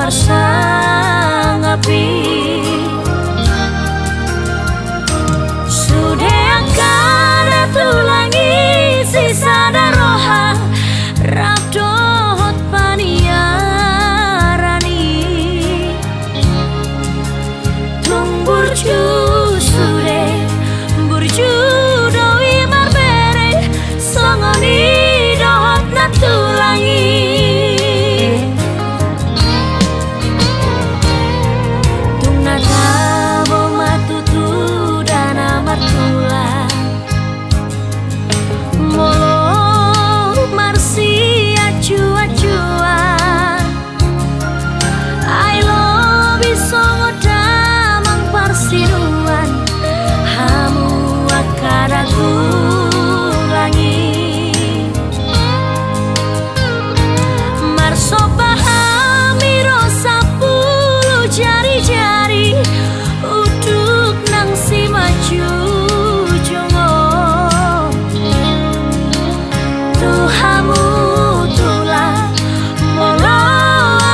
marsanggapi sudah kada tulangi sisa daroha rabdot paniarani tung burju sude burju doi marbere songoni dohot natulangi tung natabo matutu dana martula molo marsia cua-cua I love you songo damang parsiruan hamu akaraku langi marso pahami rosa puluh jari-jari uduk nang si maju jongo Tuhamu tulah molo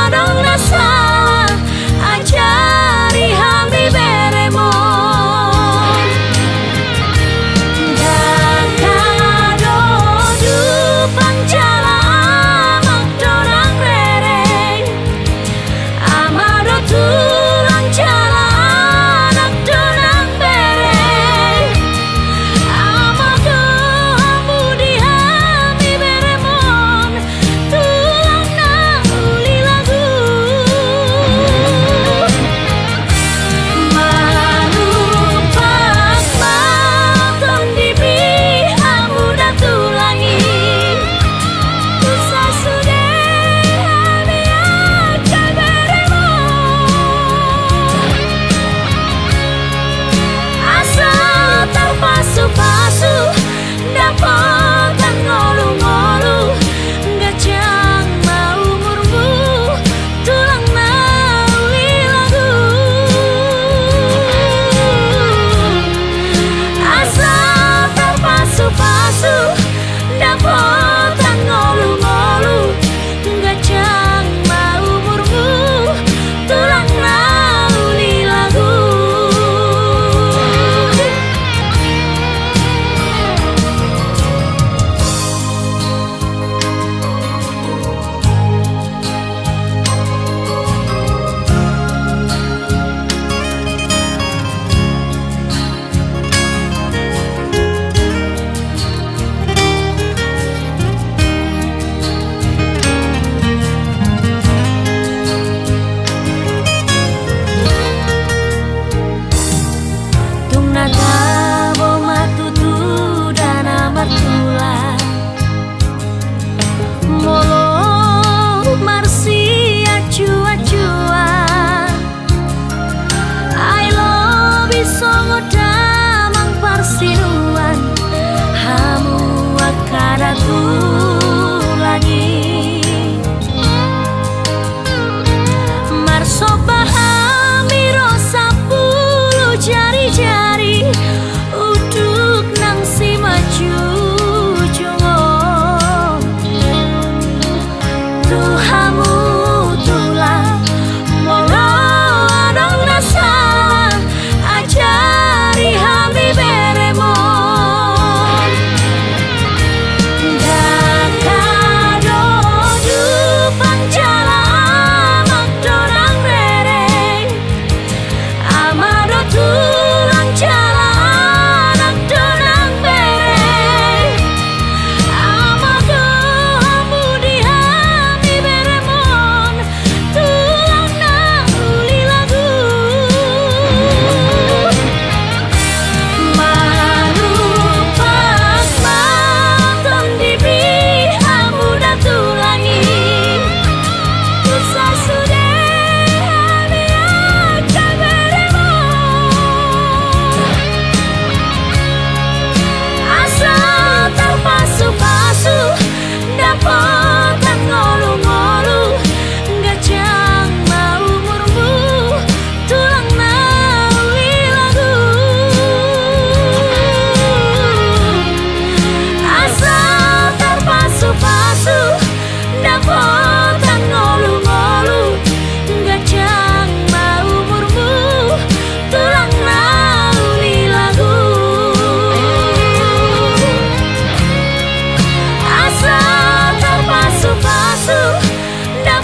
adong nasalah ajari hami beremon dakado dupang jala amak dorang rereng amado tulang jala anak dorang bereng amado hamu dihami beremon tulang na uli lagu malupak maton dibi hamu datulangi usah sudah hami akan beremon asal terpasu-pasu dapotan ngolu-ngolu gajang mau umurmu tulang nauli lagu asal terpasu-pasu dapotan ngolu-ngolu gajang mau umurmu tulang nauli lagu tung natabo matutu dana martula molo marsia cua-cua I love you songo damang parsiruan hamu akaraku langi marso pahami rosa puluh jari-jari uduk nang si maju jongo Tuhamu tulah molo adong nasalah ajari hami beremon dakado dupang jala amak dorang rereng amado tulang jala anak dorang bereng amado hamu dihami beremon sudah